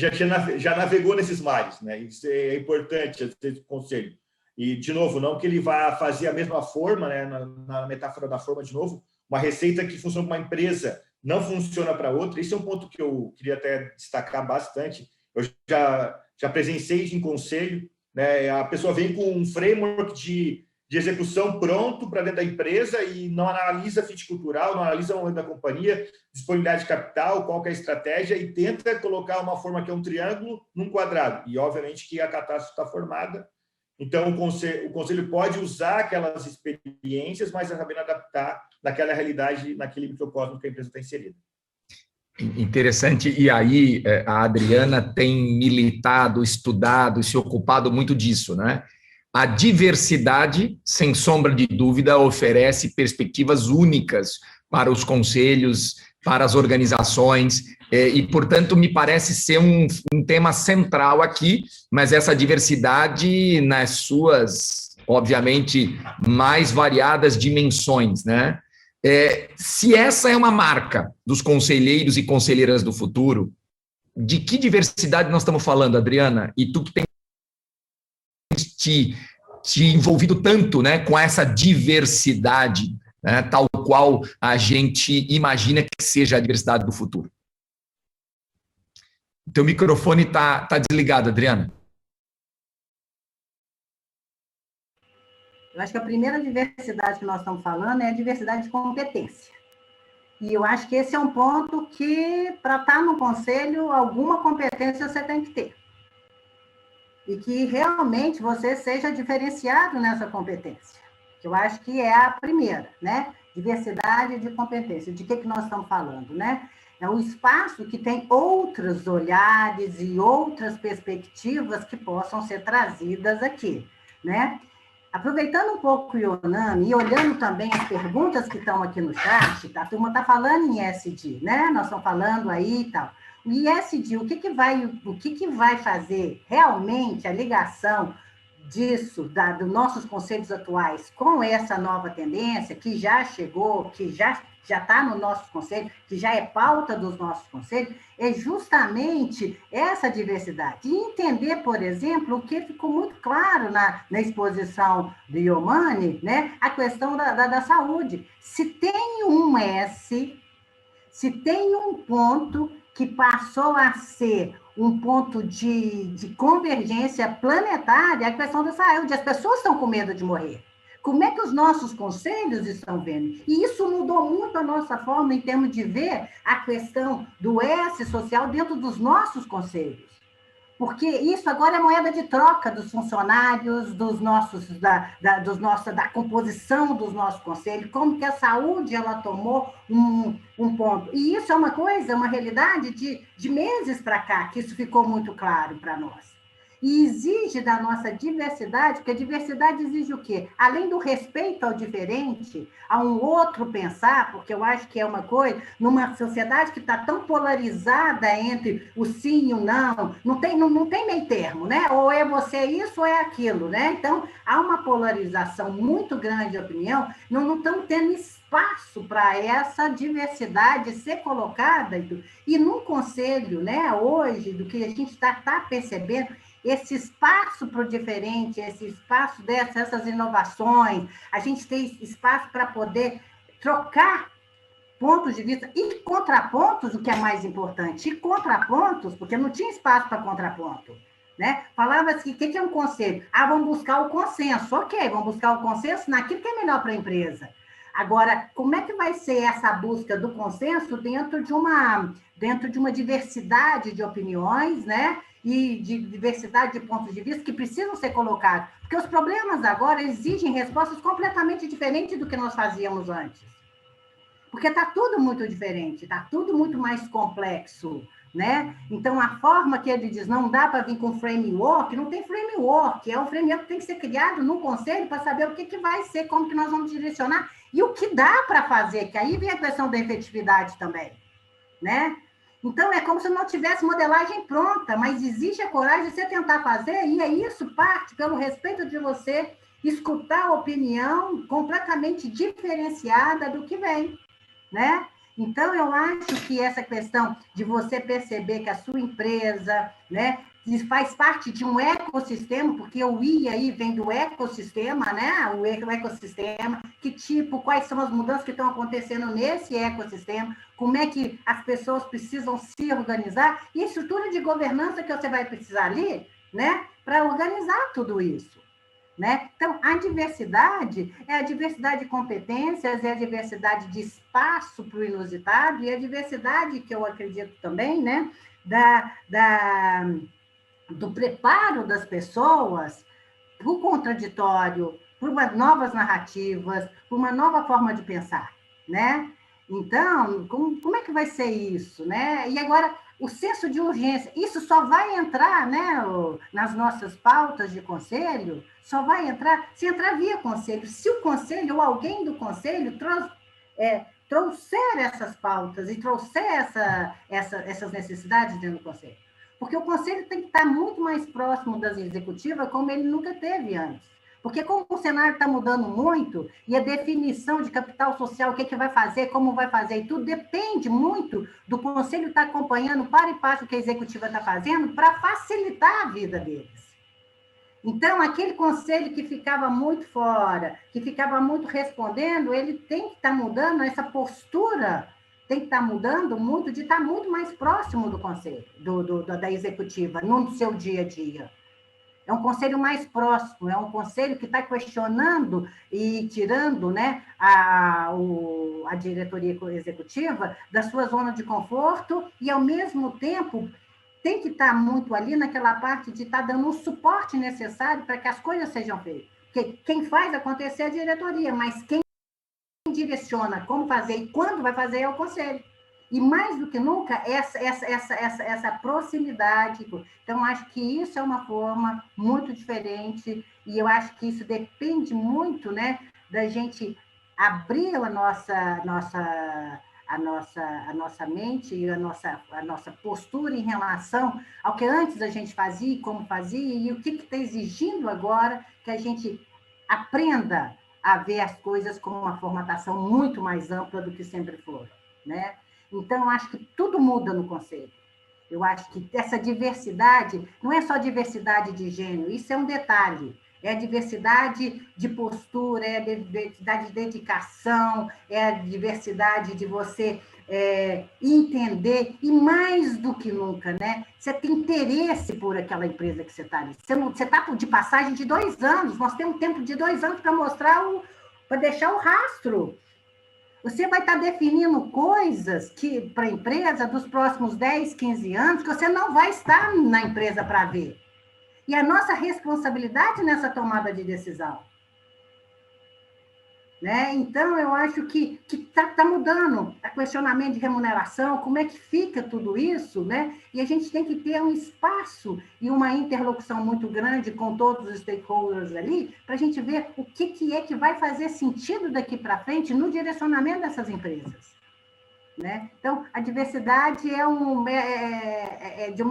já navegou nesses mares, né? Isso é importante, esse conselho. E, de novo, não que ele vá fazer a mesma forma, né, na metáfora da forma, de novo, uma receita que funciona para uma empresa não funciona para outra. Esse é um ponto que eu queria até destacar bastante. Eu já presenciei em conselho, né, a pessoa vem com um framework de execução pronto para dentro da empresa e não analisa fit cultural, não analisa o momento da companhia, disponibilidade de capital, qual que é a estratégia, e tenta colocar uma forma que é um triângulo num quadrado. E, obviamente, que a catástrofe está formada. Então, o conselho pode usar aquelas experiências, mas saber adaptar naquela realidade, naquele microcosmo que a empresa está inserida. Interessante. E aí, a Adriana tem militado, estudado e se ocupado muito disso, né? A diversidade, sem sombra de dúvida, oferece perspectivas únicas para os conselhos, para as organizações, e, portanto, me parece ser um tema central aqui, mas essa diversidade nas suas, obviamente, mais variadas dimensões, né? Se essa é uma marca dos conselheiros e conselheiras do futuro, de que diversidade nós estamos falando, Adriana? E tu que tem te envolvido tanto, né, com essa diversidade, né, tal qual a gente imagina que seja a diversidade do futuro. Teu microfone está desligado, Adriana. Eu acho que a primeira diversidade que nós estamos falando é a diversidade de competência. E eu acho que esse é um ponto que, para estar no conselho, alguma competência você tem que ter. E que realmente você seja diferenciado nessa competência. Eu acho que é a primeira, né? Diversidade de competência. De que nós estamos falando, né? É um espaço que tem outros olhares e outras perspectivas que possam ser trazidas aqui, né? Aproveitando um pouco o Yonami e olhando também as perguntas que estão aqui no chat, a turma está falando em ESG, né? Nós estamos falando aí e tal. O ESG, o que vai fazer realmente a ligação disso, dos nossos conselhos atuais, com essa nova tendência que já chegou, que já está no nosso conselho, que já é pauta dos nossos conselhos, é justamente essa diversidade. E entender, por exemplo, o que ficou muito claro na exposição do Yomani, né? A questão da saúde. Se tem um S, se tem um ponto que passou a ser um ponto de convergência planetária, a questão da saúde. As pessoas estão com medo de morrer. como é que os nossos conselhos estão vendo. E isso mudou muito a nossa forma em termos de ver a questão do S social dentro dos nossos conselhos. Porque isso agora é moeda de troca dos funcionários, da composição dos nossos conselhos, como que a saúde ela tomou um ponto. E isso é uma coisa, uma realidade de meses para cá, que isso ficou muito claro para nós. E exige da nossa diversidade, porque a diversidade exige o quê? Além do respeito ao diferente, a um outro pensar, porque eu acho que é uma coisa, numa sociedade que está tão polarizada entre o sim e o não, não tem meio termo, né? Ou é você isso ou é aquilo, né? Então, há uma polarização muito grande de opinião, não estamos tendo espaço para essa diversidade ser colocada, e num conselho, né, hoje, do que a gente está percebendo, esse espaço para o diferente, esse espaço dessas inovações, a gente tem espaço para poder trocar pontos de vista e contrapontos, o que é mais importante, e contrapontos, porque não tinha espaço para contraponto, né? Falava-se que o que é um conselho? Vamos buscar o consenso. Ok, vamos buscar o consenso naquilo que é melhor para a empresa. Agora, como é que vai ser essa busca do consenso dentro de uma diversidade de opiniões, né? E de diversidade de pontos de vista que precisam ser colocados? Porque os problemas agora exigem respostas completamente diferentes do que nós fazíamos antes. Porque está tudo muito diferente, está tudo muito mais complexo, né? Então, a forma que ele diz, não dá para vir com framework, não tem framework, é um framework que tem que ser criado no conselho para saber o que vai ser, como que nós vamos direcionar, e o que dá para fazer, que aí vem a questão da efetividade também, né? Então, é como se não tivesse modelagem pronta, mas existe a coragem de você tentar fazer, e isso parte pelo respeito de você escutar a opinião completamente diferenciada do que vem, né? Então, eu acho que essa questão de você perceber que a sua empresa, né, faz parte de um ecossistema, porque o I aí vem do ecossistema, né? O ecossistema, quais são as mudanças que estão acontecendo nesse ecossistema, como é que as pessoas precisam se organizar, e a estrutura de governança que você vai precisar ali, né, para organizar tudo isso. Né? Então, a diversidade é a diversidade de competências, é a diversidade de espaço para o inusitado, e a diversidade, que eu acredito também, né, do preparo das pessoas para o contraditório, para novas narrativas, para uma nova forma de pensar, né? Então, como é que vai ser isso, né? E agora, o senso de urgência, isso só vai entrar, né, nas nossas pautas de conselho, só vai entrar se entrar via conselho. Se o conselho ou alguém do conselho trouxer essas pautas e trouxer essas necessidades dentro do conselho. Porque o conselho tem que estar muito mais próximo das executivas, como ele nunca teve antes. Porque como o cenário está mudando muito, e a definição de capital social, o que vai fazer, como vai fazer, e tudo depende muito do conselho estar acompanhando para e passo o que a executiva está fazendo para facilitar a vida deles. Então, aquele conselho que ficava muito fora, que ficava muito respondendo, ele tem que estar mudando essa postura, tem que estar mudando muito, de estar muito mais próximo do conselho, da executiva, no seu dia a dia. É um conselho mais próximo, é um conselho que está questionando e tirando, né, a diretoria executiva da sua zona de conforto e, ao mesmo tempo, tem que estar muito ali naquela parte de estar dando o suporte necessário para que as coisas sejam feitas. Porque quem faz acontecer é a diretoria, mas quem direciona como fazer e quando vai fazer é o conselho. E mais do que nunca, essa proximidade. Então, acho que isso é uma forma muito diferente, e eu acho que isso depende muito, né, da gente abrir a nossa mente e a nossa postura em relação ao que antes a gente fazia, como fazia, e o que está exigindo agora que a gente aprenda a ver as coisas com uma formatação muito mais ampla do que sempre foram, né? Então, eu acho que tudo muda no conselho. Eu acho que essa diversidade não é só diversidade de gênero, isso é um detalhe. é a diversidade de postura, é a diversidade de dedicação, é a diversidade de você entender, e mais do que nunca, né? Você tem interesse por aquela empresa que você está ali. Você está de passagem de 2 anos, nós temos tempo de 2 anos para para deixar o rastro. Você vai estar definindo coisas que para a empresa dos próximos 10, 15 anos, que você não vai estar na empresa para ver. E a nossa responsabilidade nessa tomada de decisão. Né? Então, eu acho que tá mudando o questionamento de remuneração, como é que fica tudo isso, né? E a gente tem que ter um espaço e uma interlocução muito grande com todos os stakeholders ali, para a gente ver o que é que vai fazer sentido daqui para frente no direcionamento dessas empresas. Né? Então, a diversidade é de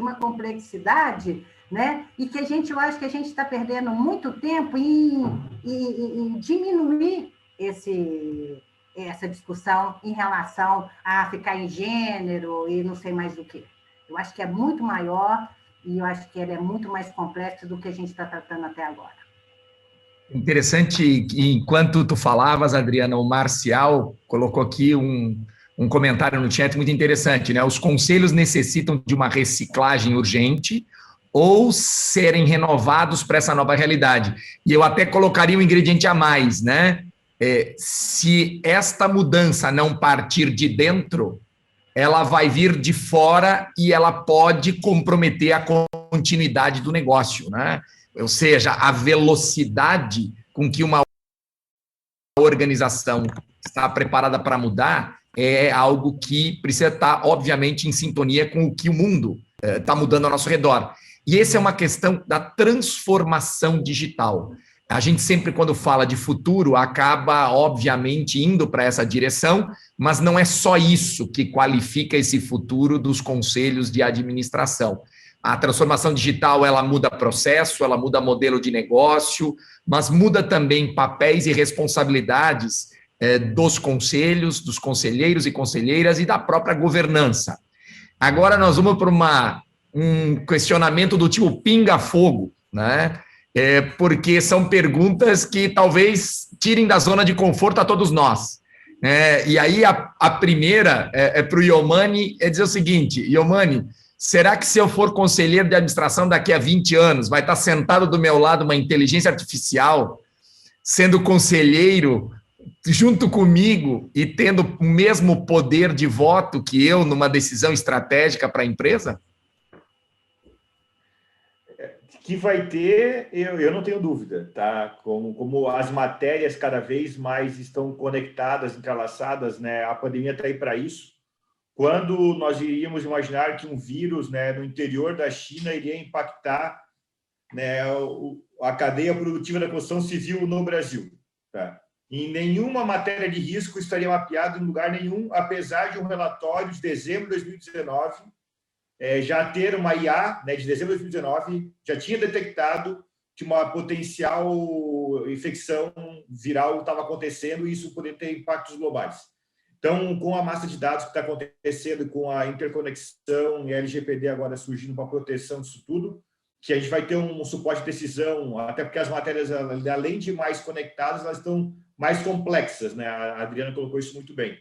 uma complexidade, né? E que eu acho que a gente está perdendo muito tempo em diminuir essa discussão em relação a ficar em gênero e não sei mais o que. Eu acho que é muito maior e eu acho que ela é muito mais complexa do que a gente está tratando até agora. Interessante, enquanto tu falavas, Adriana, o Marcial colocou aqui um comentário no chat muito interessante, né? Os conselhos necessitam de uma reciclagem urgente ou serem renovados para essa nova realidade. E eu até colocaria um ingrediente a mais, né? Se esta mudança não partir de dentro, ela vai vir de fora e ela pode comprometer a continuidade do negócio, né? Ou seja, a velocidade com que uma organização está preparada para mudar é algo que precisa estar, obviamente, em sintonia com o que o mundo está mudando ao nosso redor. E essa é uma questão da transformação digital. A gente sempre, quando fala de futuro, acaba, obviamente, indo para essa direção, mas não é só isso que qualifica esse futuro dos conselhos de administração. A transformação digital, ela muda processo, ela muda modelo de negócio, mas muda também papéis e responsabilidades dos conselhos, dos conselheiros e conselheiras e da própria governança. Agora nós vamos para um questionamento do tipo pinga-fogo, né? Porque são perguntas que talvez tirem da zona de conforto a todos nós. E aí a primeira é para o Iomani, dizer o seguinte: Iomani, será que se eu for conselheiro de administração daqui a 20 anos, vai estar sentado do meu lado uma inteligência artificial, sendo conselheiro junto comigo e tendo o mesmo poder de voto que eu numa decisão estratégica para a empresa? Que vai ter, eu não tenho dúvida, tá? Como as matérias cada vez mais estão conectadas, entrelaçadas, né? A pandemia está aí para isso. Quando nós iríamos imaginar que um vírus, né, no interior da China iria impactar, né, a cadeia produtiva da construção civil no Brasil, tá? Em nenhuma matéria de risco estaria mapeado em lugar nenhum, apesar de um relatório de dezembro de 2019 já ter uma IA, né, de dezembro de 2019, já tinha detectado que uma potencial infecção viral estava acontecendo e isso poderia ter impactos globais. Então, com a massa de dados que está acontecendo, com a interconexão e a LGPD agora surgindo para a proteção disso tudo, que a gente vai ter um suporte de decisão, até porque as matérias, além de mais conectadas, elas estão mais complexas, né? A Adriana colocou isso muito bem.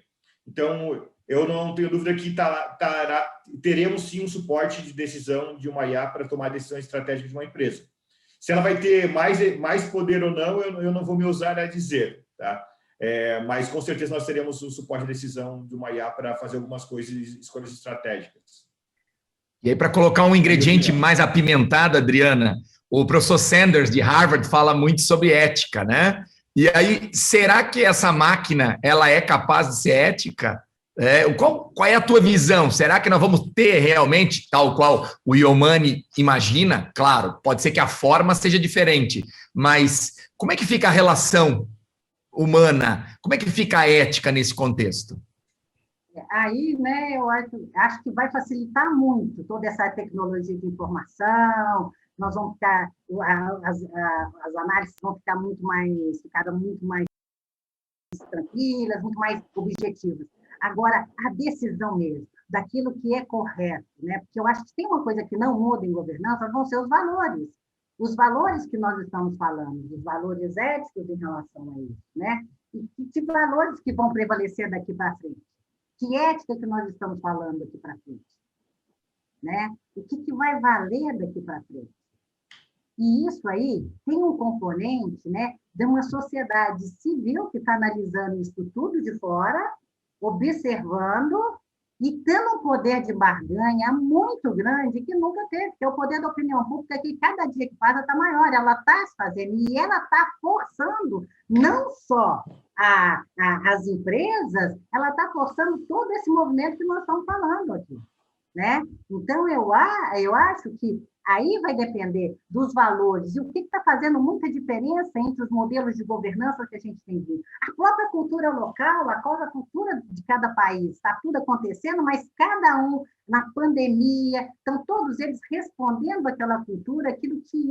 Então, eu não tenho dúvida que teremos sim um suporte de decisão de uma IA para tomar decisões estratégicas de uma empresa. Se ela vai ter mais poder ou não, eu não vou me ousar a dizer, tá? Mas com certeza nós teremos o suporte de decisão de uma IA para fazer algumas coisas, escolhas estratégicas. E aí, para colocar um ingrediente mais apimentado, Adriana, o professor Sanders, de Harvard, fala muito sobre ética, né? E aí, será que essa máquina ela é capaz de ser ética? Qual é a tua visão? Será que nós vamos ter realmente, tal qual o Iomani imagina? Claro, pode ser que a forma seja diferente, mas como é que fica a relação humana? Como é que fica a ética nesse contexto? Aí, né, eu acho que vai facilitar muito toda essa tecnologia de informação. Nós vamos ficar, as análises vão ficar muito mais tranquilas, muito mais objetivas. Agora, a decisão mesmo, daquilo que é correto, né? Porque eu acho que tem uma coisa que não muda em governança, vão ser os valores. os valores que nós estamos falando, os valores éticos em relação a isso, né? E que valores que vão prevalecer daqui para frente? Que ética que nós estamos falando daqui para frente? Né? O que vai valer daqui para frente? E isso aí tem um componente, né, de uma sociedade civil que está analisando isso tudo de fora, observando e tendo um poder de barganha muito grande que nunca teve, que é o poder da opinião pública, que cada dia que passa está maior, ela está se fazendo, e ela está forçando não só as empresas, ela está forçando todo esse movimento que nós estamos falando aqui. Né? Então, eu acho que aí vai depender dos valores e o que está fazendo muita diferença entre os modelos de governança que a gente tem visto. A própria cultura local, a própria cultura de cada país, está tudo acontecendo, mas cada um, na pandemia, estão todos eles respondendo àquela cultura, aquilo que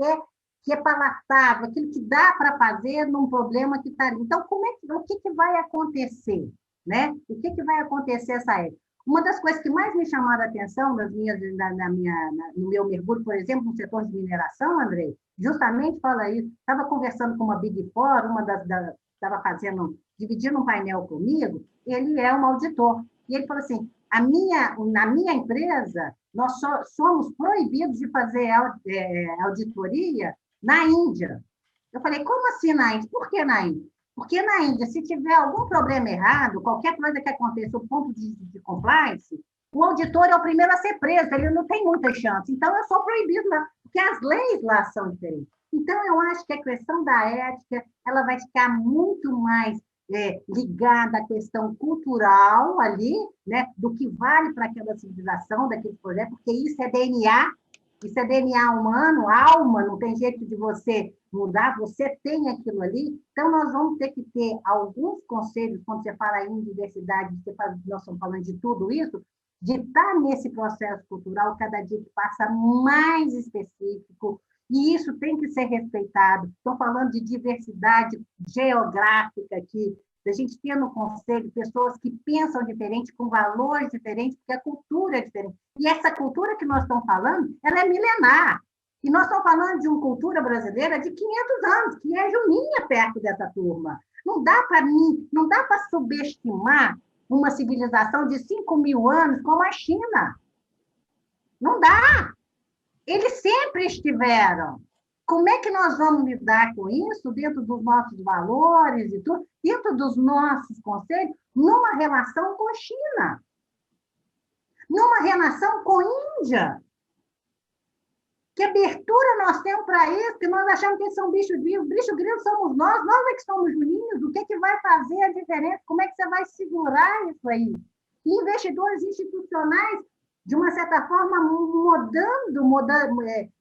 é palatável, aquilo que dá para fazer num problema que está ali. Então, o que vai acontecer? Né? O que vai acontecer essa época? Uma das coisas que mais me chamaram a atenção no meu mergulho, por exemplo, no setor de mineração, Andrei, justamente fala isso. Estava conversando com uma Big Four, estava dividindo um painel comigo, ele é um auditor. E ele falou assim, na minha empresa, nós somos proibidos de fazer auditoria na Índia. Eu falei, como assim na Índia? Por que na Índia? Porque na Índia, se tiver algum problema errado, qualquer coisa que aconteça, o ponto de compliance, o auditor é o primeiro a ser preso, ele não tem muita chance. Então, eu sou proibido lá, porque as leis lá são diferentes. Então, eu acho que a questão da ética, ela vai ficar muito mais ligada à questão cultural ali, né, do que vale para aquela civilização, daquele projeto, porque isso é DNA humano, alma, não tem jeito de você mudar, você tem aquilo ali. Então, nós vamos ter que ter alguns conselhos, quando você fala em diversidade, nós estamos falando de tudo isso, de estar nesse processo cultural, cada dia que passa, mais específico, e isso tem que ser respeitado. Estou falando de diversidade geográfica aqui, da gente ter no conselho pessoas que pensam diferente, com valores diferentes, porque a cultura é diferente. E essa cultura que nós estamos falando, ela é milenar. E nós estamos falando de uma cultura brasileira de 500 anos, que é juninha perto dessa turma. Não dá para subestimar uma civilização de 5.000 anos como a China. Não dá. Eles sempre estiveram. Como é que nós vamos lidar com isso dentro dos nossos valores e tudo, dentro dos nossos conceitos, numa relação com a China, numa relação com a Índia? Que abertura nós temos para isso, que nós achamos que eles são bichos vivos. Bichos vivos somos nós é que somos juninhos. O que vai fazer a diferença? Como é que você vai segurar isso aí? E investidores institucionais, de uma certa forma,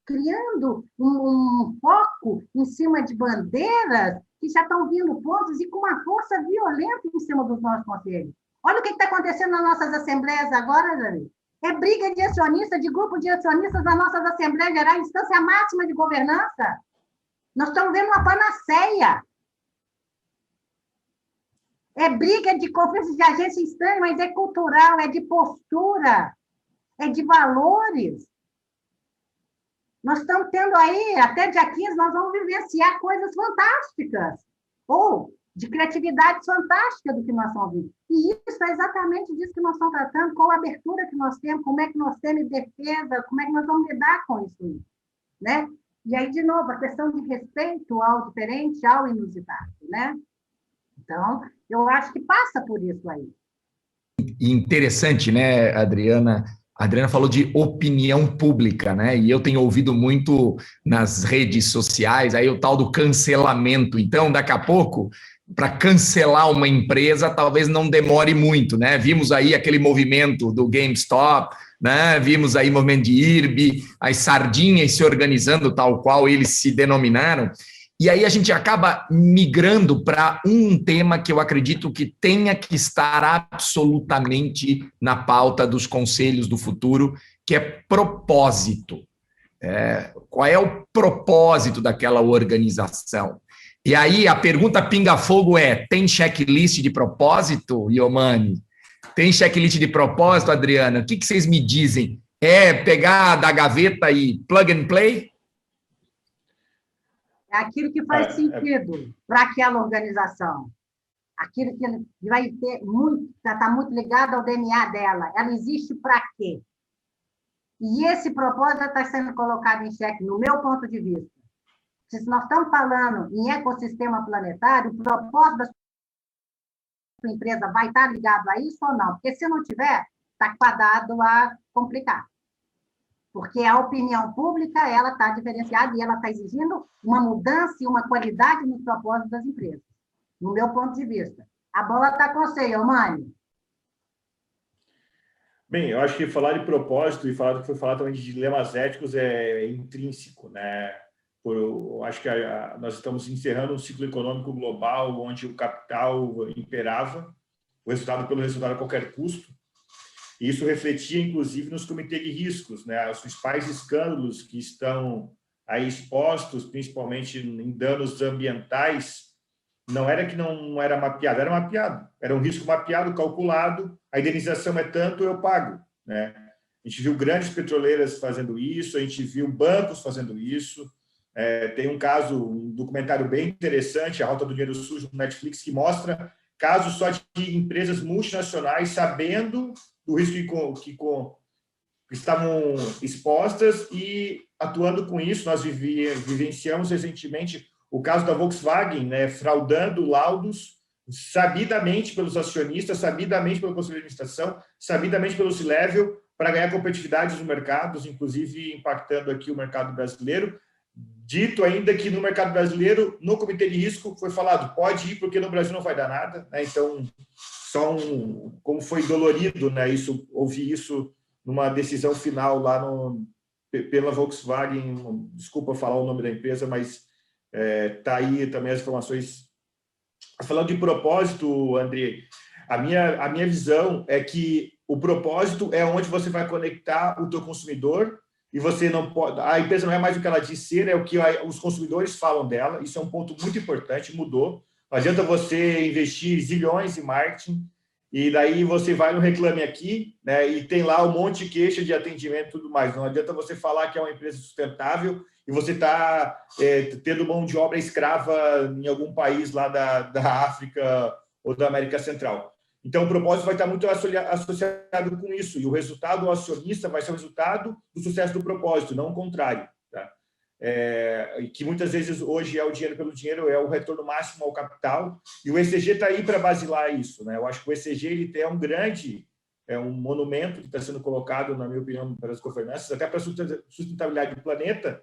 criando um foco em cima de bandeiras que já estão vindo pontos e com uma força violenta em cima dos nossos conselhos. Olha o que está acontecendo nas nossas assembleias agora, Dani. É briga de acionistas, de grupo de acionistas das nossas assembleias gerais, instância máxima de governança. Nós estamos vendo uma panaceia. É briga de conflitos de agência estranha, mas é cultural, é de postura, é de valores. Nós estamos tendo aí, até dia 15, nós vamos vivenciar coisas fantásticas, ou de criatividade fantástica do que nós estamos vendo. E isso é exatamente disso que nós estamos tratando, qual a abertura que nós temos, como é que nós temos defesa, como é que nós vamos lidar com isso, né? E aí, de novo, a questão de respeito ao diferente, ao inusitado, né? Então, eu acho que passa por isso aí. Interessante, né, Adriana? A Adriana falou de opinião pública, né? E eu tenho ouvido muito nas redes sociais aí o tal do cancelamento. Então, daqui a pouco, para cancelar uma empresa, talvez não demore muito, né? Vimos aí aquele movimento do GameStop, né? Vimos aí o movimento de IRB, as sardinhas se organizando tal qual eles se denominaram. E aí a gente acaba migrando para um tema que eu acredito que tenha que estar absolutamente na pauta dos conselhos do futuro, que é propósito. Qual é o propósito daquela organização? E aí a pergunta pinga-fogo é, tem checklist de propósito, Iomani? Tem checklist de propósito, Adriana? O que vocês me dizem? É pegar da gaveta e plug and play? É aquilo que faz sentido para aquela organização. Aquilo que vai ter muito, está muito ligado ao DNA dela. Ela existe para quê? E esse propósito está sendo colocado em xeque, no meu ponto de vista. Se nós estamos falando em ecossistema planetário, o propósito da sua empresa vai estar ligado a isso ou não? Porque se não tiver, está fadado a complicar. Porque a opinião pública ela está diferenciada e ela está exigindo uma mudança e uma qualidade nos propósitos das empresas, no meu ponto de vista. A bola está com você, Eumane. Bem, eu acho que falar de propósito e falar do que foi falado também de dilemas éticos é intrínseco, né? Eu acho que nós estamos encerrando um ciclo econômico global onde o capital imperava, o resultado pelo resultado a qualquer custo. E isso refletia, inclusive, nos comitês de riscos, né? Os principais escândalos que estão aí expostos, principalmente em danos ambientais, não era que não era mapeado, era mapeado. Era um risco mapeado, calculado, a indenização é tanto, eu pago, né? A gente viu grandes petroleiras fazendo isso, a gente viu bancos fazendo isso. Tem um caso, um documentário bem interessante, A Rota do Dinheiro Sujo, no Netflix, que mostra casos só de empresas multinacionais sabendo do risco que estavam expostas e atuando com isso. Nós vivenciamos recentemente o caso da Volkswagen, né, fraudando laudos sabidamente pelos acionistas, sabidamente pelo Conselho de Administração, sabidamente pelo C-Level, para ganhar competitividade nos mercados, inclusive impactando aqui o mercado brasileiro. Dito ainda que no mercado brasileiro, no comitê de risco, foi falado, pode ir, porque no Brasil não vai dar nada, né? Então, como foi dolorido, né? Ouvir isso numa decisão final lá pela Volkswagen, desculpa falar o nome da empresa, mas tá aí também as informações. Falando de propósito, André, a minha visão é que o propósito é onde você vai conectar o teu consumidor e você não pode... A empresa não é mais o que ela diz ser, é o que os consumidores falam dela. Isso é um ponto muito importante, mudou. Não adianta você investir zilhões em marketing e daí você vai no Reclame Aqui, né, e tem lá um monte de queixa de atendimento e tudo mais. Não adianta você falar que é uma empresa sustentável e você está tendo mão de obra escrava em algum país lá da África ou da América Central. Então, o propósito vai estar muito associado com isso, e o resultado do acionista vai ser o resultado do sucesso do propósito, não o contrário. Tá? Que muitas vezes hoje é o dinheiro pelo dinheiro, é o retorno máximo ao capital, e o ESG está aí para basilar isso. Né? Eu acho que o ESG ele tem um monumento que está sendo colocado, na minha opinião, para as governanças, até para a sustentabilidade do planeta,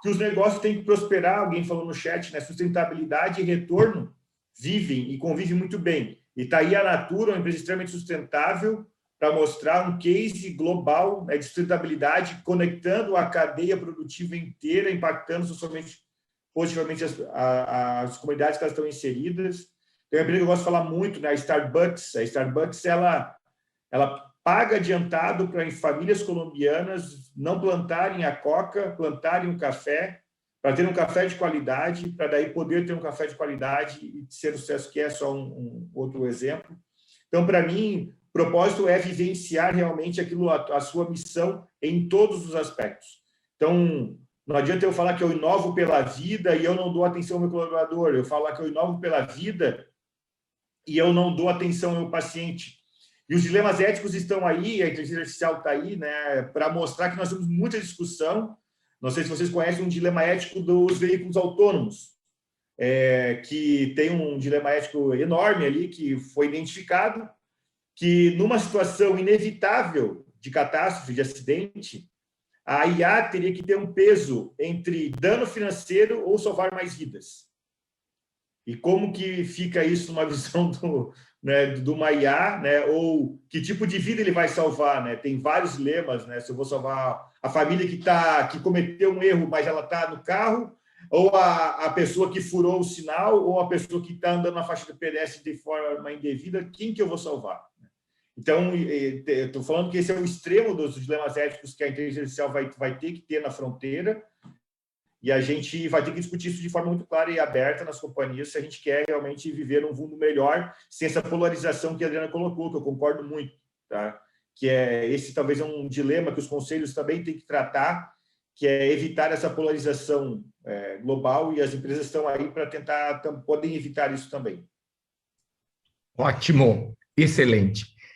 que os negócios têm que prosperar. Alguém falou no chat, né? Sustentabilidade e retorno vivem e convivem muito bem. E está aí a Natura, uma empresa extremamente sustentável, para mostrar um case global, né, de sustentabilidade, conectando a cadeia produtiva inteira, impactando socialmente, positivamente as comunidades que elas estão inseridas. Tem uma empresa que eu gosto de falar muito, né, a Starbucks. A Starbucks ela paga adiantado para famílias colombianas não plantarem a coca, plantarem o café, para ter um café de qualidade, para daí poder ter um café de qualidade e ser o sucesso que é, só um outro exemplo. Então, para mim, o propósito é vivenciar realmente aquilo, a sua missão em todos os aspectos. Então, não adianta eu falar que eu inovo pela vida e eu não dou atenção ao meu colaborador, eu falar que eu inovo pela vida e eu não dou atenção ao meu paciente. E os dilemas éticos estão aí, a inteligência artificial está aí, né, para mostrar que nós temos muita discussão. Não sei se vocês conhecem um dilema ético dos veículos autônomos, que tem um dilema ético enorme ali, que foi identificado, que numa situação inevitável de catástrofe, de acidente, a IA teria que ter um peso entre dano financeiro ou salvar mais vidas. E como que fica isso numa visão do uma IA, né? Ou que tipo de vida ele vai salvar, né? Tem vários dilemas, né? Se eu vou salvar a família que cometeu um erro, mas ela está no carro, ou a pessoa que furou o sinal, ou a pessoa que está andando na faixa do pedestre de forma indevida, quem que eu vou salvar? Então, estou falando que esse é o extremo dos dilemas éticos que a inteligência artificial vai ter que ter na fronteira, e a gente vai ter que discutir isso de forma muito clara e aberta nas companhias, se a gente quer realmente viver num mundo melhor, sem essa polarização que a Adriana colocou, que eu concordo muito, tá? Que esse talvez é um dilema que os conselhos também têm que tratar, que é evitar essa polarização global, e as empresas estão aí para tentar, podem evitar isso também. Ótimo, excelente.